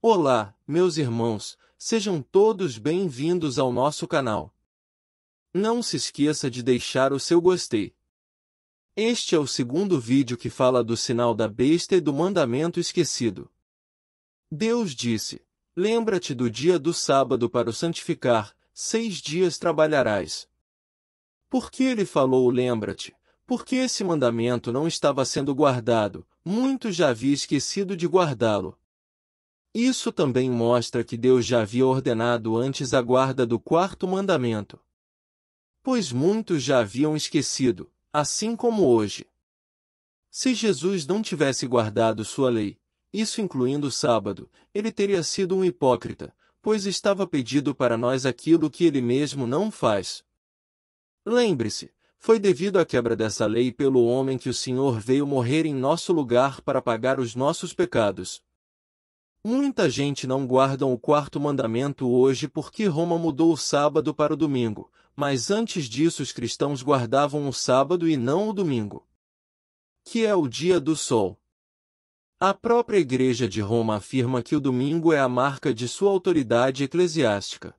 Olá, meus irmãos, sejam todos bem-vindos ao nosso canal. Não se esqueça de deixar o seu gostei. Este é o segundo vídeo que fala do sinal da besta e do mandamento esquecido. Deus disse: lembra-te do dia do sábado para o santificar, 6 dias trabalharás. Por que ele falou lembra-te? Porque esse mandamento não estava sendo guardado, muitos já haviam esquecido de guardá-lo. Isso também mostra que Deus já havia ordenado antes a guarda do quarto mandamento. Pois muitos já haviam esquecido, assim como hoje. Se Jesus não tivesse guardado sua lei, isso incluindo o sábado, ele teria sido um hipócrita, pois estava pedindo para nós aquilo que ele mesmo não faz. Lembre-se, foi devido à quebra dessa lei pelo homem que o Senhor veio morrer em nosso lugar para pagar os nossos pecados. Muita gente não guarda o quarto mandamento hoje porque Roma mudou o sábado para o domingo, mas antes disso os cristãos guardavam o sábado e não o domingo, que é o dia do sol. A própria Igreja de Roma afirma que o domingo é a marca de sua autoridade eclesiástica.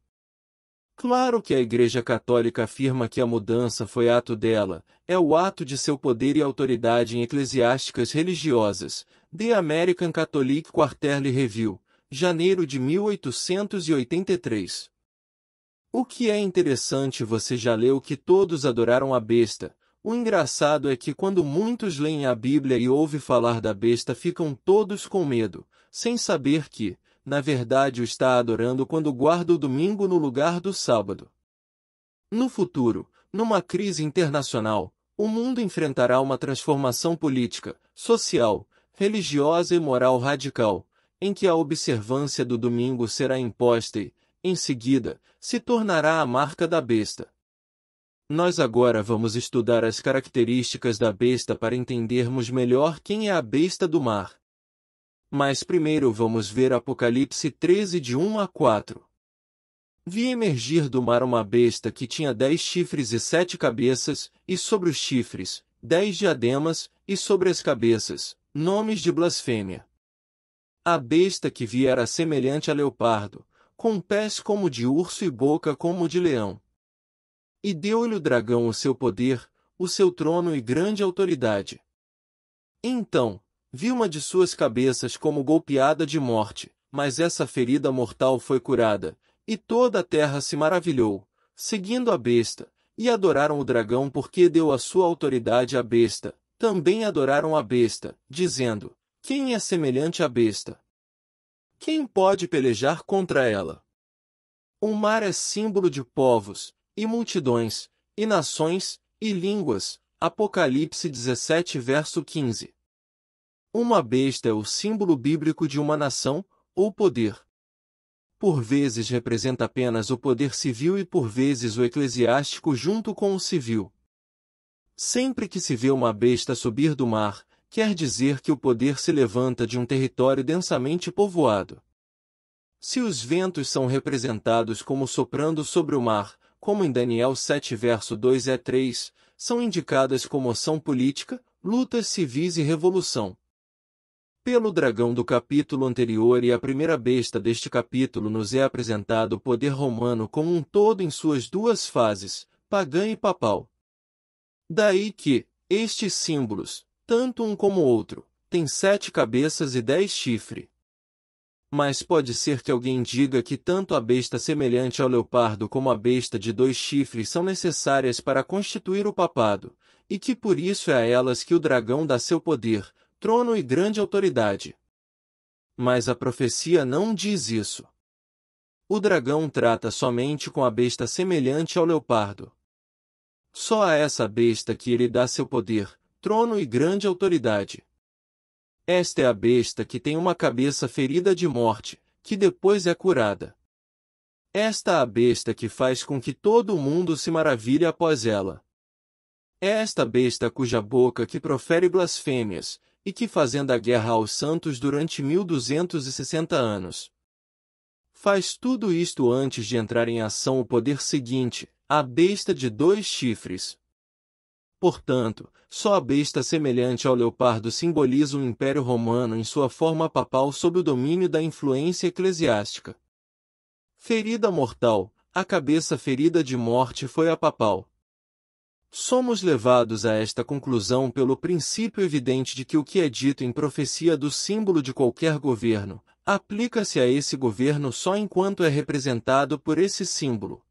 Claro que a Igreja Católica afirma que a mudança foi ato dela, é o ato de seu poder e autoridade em eclesiásticas religiosas. The American Catholic Quarterly Review, janeiro de 1883. O que é interessante, você já leu que todos adoraram a besta. O engraçado é que quando muitos leem a Bíblia e ouvem falar da besta ficam todos com medo, sem saber que, na verdade, o está adorando quando guarda o domingo no lugar do sábado. No futuro, numa crise internacional, o mundo enfrentará uma transformação política, social, religiosa e moral radical, em que a observância do domingo será imposta e, em seguida, se tornará a marca da besta. Nós agora vamos estudar as características da besta para entendermos melhor quem é a besta do mar. Mas primeiro vamos ver Apocalipse 13 de 1 a 4. Vi emergir do mar uma besta que tinha 10 chifres e 7 cabeças, e sobre os chifres, 10 diademas, e sobre as cabeças, nomes de blasfêmia. A besta que vi era semelhante a leopardo, com pés como de urso e boca como de leão. E deu-lhe o dragão o seu poder, o seu trono e grande autoridade. Então, vi uma de suas cabeças como golpeada de morte, mas essa ferida mortal foi curada, e toda a terra se maravilhou, seguindo a besta, e adoraram o dragão porque deu a sua autoridade à besta. Também adoraram a besta, dizendo: quem é semelhante à besta? Quem pode pelejar contra ela? O mar é símbolo de povos, e multidões, e nações, e línguas. Apocalipse 17 verso 15. Uma besta é o símbolo bíblico de uma nação, ou poder. Por vezes representa apenas o poder civil e por vezes o eclesiástico junto com o civil. Sempre que se vê uma besta subir do mar, quer dizer que o poder se levanta de um território densamente povoado. Se os ventos são representados como soprando sobre o mar, como em Daniel 7 verso 2 a 3, são indicadas comoção política, lutas civis e revolução. Pelo dragão do capítulo anterior e a primeira besta deste capítulo nos é apresentado o poder romano como um todo em suas duas fases, pagã e papal. Daí que, estes símbolos, tanto um como o outro, têm 7 cabeças e 10 chifres. Mas pode ser que alguém diga que tanto a besta semelhante ao leopardo como a besta de 2 chifres são necessárias para constituir o papado, e que por isso é a elas que o dragão dá seu poder, trono e grande autoridade. Mas a profecia não diz isso. O dragão trata somente com a besta semelhante ao leopardo. Só a essa besta que ele dá seu poder, trono e grande autoridade. Esta é a besta que tem uma cabeça ferida de morte, que depois é curada. Esta é a besta que faz com que todo o mundo se maravilhe após ela. É esta besta cuja boca que profere blasfêmias, e que fazendo a guerra aos santos durante 1260 anos. Faz tudo isto antes de entrar em ação o poder seguinte, a besta de 2 chifres. Portanto, só a besta semelhante ao leopardo simboliza o Império Romano em sua forma papal sob o domínio da influência eclesiástica. Ferida mortal, a cabeça ferida de morte foi a papal. Somos levados a esta conclusão pelo princípio evidente de que o que é dito em profecia do símbolo de qualquer governo, aplica-se a esse governo só enquanto é representado por esse símbolo.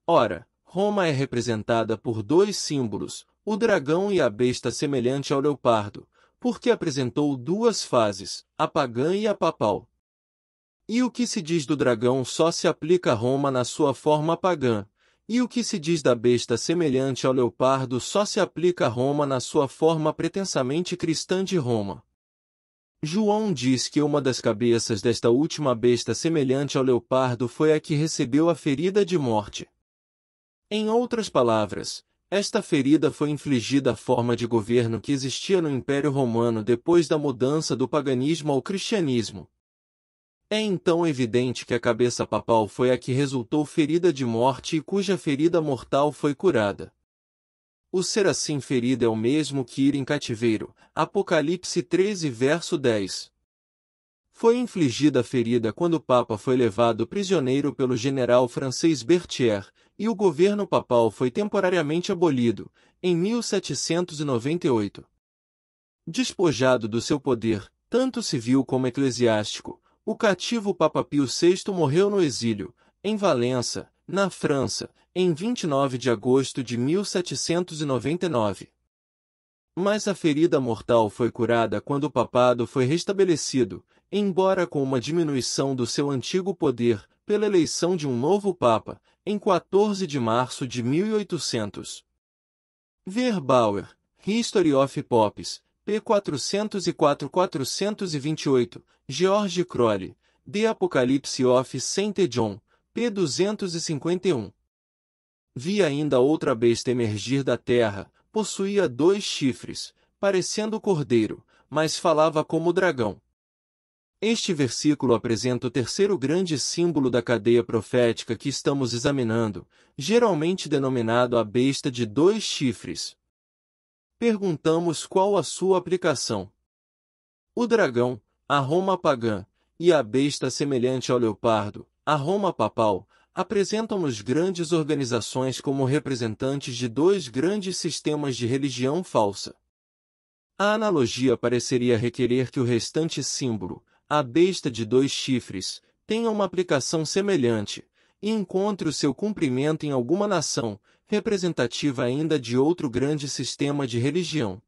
Ora, Roma é representada por dois símbolos, o dragão e a besta semelhante ao leopardo, porque apresentou duas fases, a pagã e a papal. E o que se diz do dragão só se aplica a Roma na sua forma pagã, e o que se diz da besta semelhante ao leopardo só se aplica a Roma na sua forma pretensamente cristã de Roma. João diz que uma das cabeças desta última besta semelhante ao leopardo foi a que recebeu a ferida de morte. Em outras palavras, esta ferida foi infligida à forma de governo que existia no Império Romano depois da mudança do paganismo ao cristianismo. É então evidente que a cabeça papal foi a que resultou ferida de morte e cuja ferida mortal foi curada. O ser assim ferido é o mesmo que ir em cativeiro. Apocalipse 13, verso 10. Foi infligida a ferida quando o Papa foi levado prisioneiro pelo general francês Berthier, e o governo papal foi temporariamente abolido, em 1798. Despojado do seu poder, tanto civil como eclesiástico, o cativo Papa Pio VI morreu no exílio, em Valença, na França, em 29 de agosto de 1799. Mas a ferida mortal foi curada quando o papado foi restabelecido, embora com uma diminuição do seu antigo poder, pela eleição de um novo Papa, em 14 de março de 1800. Ver Bauer, History of Popes, p. 404-428, George Crowley, The Apocalypse of Saint John, p. 251. Vi ainda outra besta emergir da terra, possuía 2 chifres, parecendo cordeiro, mas falava como dragão. Este versículo apresenta o terceiro grande símbolo da cadeia profética que estamos examinando, geralmente denominado a besta de 2 chifres. Perguntamos qual a sua aplicação. O dragão, a Roma pagã, e a besta semelhante ao leopardo, a Roma papal, apresentam-nos grandes organizações como representantes de 2 grandes sistemas de religião falsa. A analogia pareceria requerer que o restante símbolo, a besta de 2 chifres, tenha uma aplicação semelhante, e encontre o seu cumprimento em alguma nação, representativa ainda de outro grande sistema de religião.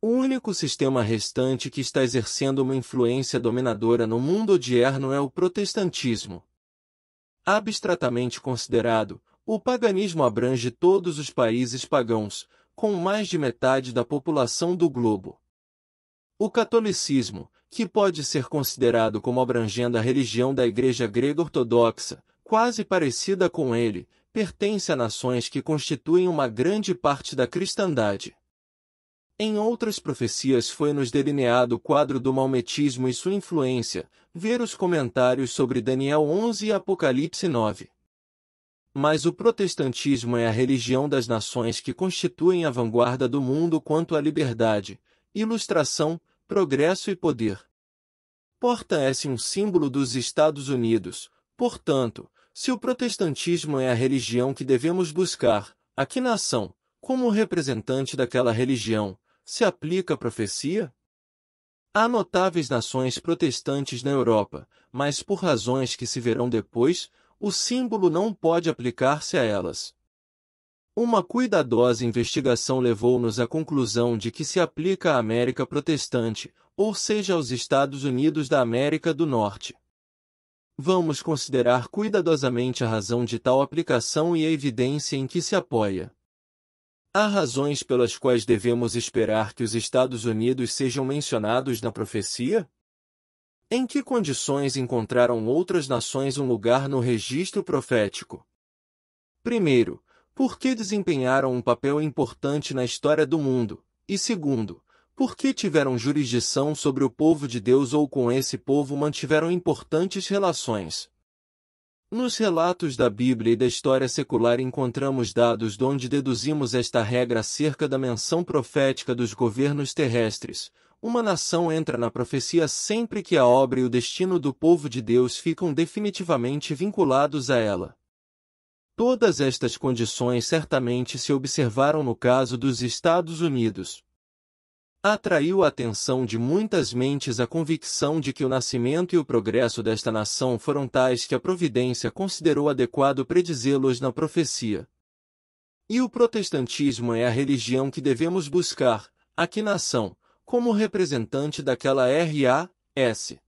O único sistema restante que está exercendo uma influência dominadora no mundo odierno é o protestantismo. Abstratamente considerado, o paganismo abrange todos os países pagãos, com mais de metade da população do globo. O catolicismo, que pode ser considerado como abrangendo a religião da Igreja Grega Ortodoxa, quase parecida com ele, pertence a nações que constituem uma grande parte da cristandade. Em outras profecias foi-nos delineado o quadro do maometismo e sua influência, ver os comentários sobre Daniel 11 e Apocalipse 9. Mas o protestantismo é a religião das nações que constituem a vanguarda do mundo quanto à liberdade, ilustração, progresso e poder. Porta-se um símbolo dos Estados Unidos, portanto, se o protestantismo é a religião que devemos buscar, a que nação, como representante daquela religião, se aplica a profecia? Há notáveis nações protestantes na Europa, mas por razões que se verão depois, o símbolo não pode aplicar-se a elas. Uma cuidadosa investigação levou-nos à conclusão de que se aplica à América protestante, ou seja aos Estados Unidos da América do Norte. Vamos considerar cuidadosamente a razão de tal aplicação e a evidência em que se apoia. Há razões pelas quais devemos esperar que os Estados Unidos sejam mencionados na profecia? Em que condições encontraram outras nações um lugar no registro profético? Primeiro, porque desempenharam um papel importante na história do mundo, e segundo, porque tiveram jurisdição sobre o povo de Deus ou com esse povo mantiveram importantes relações. Nos relatos da Bíblia e da história secular encontramos dados de onde deduzimos esta regra acerca da menção profética dos governos terrestres. Uma nação entra na profecia sempre que a obra e o destino do povo de Deus ficam definitivamente vinculados a ela. Todas estas condições certamente se observaram no caso dos Estados Unidos. Atraiu a atenção de muitas mentes a convicção de que o nascimento e o progresso desta nação foram tais que a providência considerou adequado predizê-los na profecia. E o protestantismo é a religião que devemos buscar, a que nação, como representante daquela R.A.S.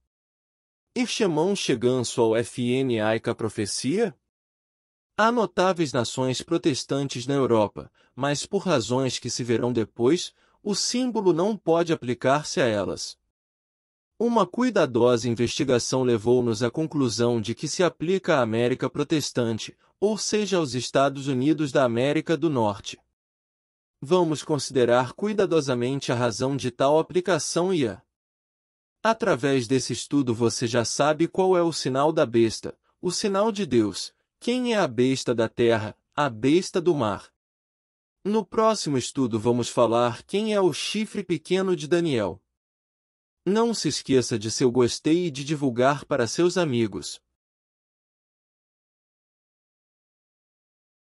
Irmãos cheganço ao FNAICA profecia? Há notáveis nações protestantes na Europa, mas por razões que se verão depois, o símbolo não pode aplicar-se a elas. Uma cuidadosa investigação levou-nos à conclusão de que se aplica à América protestante, ou seja aos Estados Unidos da América do Norte. Vamos considerar cuidadosamente a razão de tal aplicação e através desse estudo você já sabe qual é o sinal da besta, o sinal de Deus. Quem é a besta da terra, a besta do mar? No próximo estudo vamos falar quem é o chifre pequeno de Daniel. Não se esqueça de seu gostei e de divulgar para seus amigos.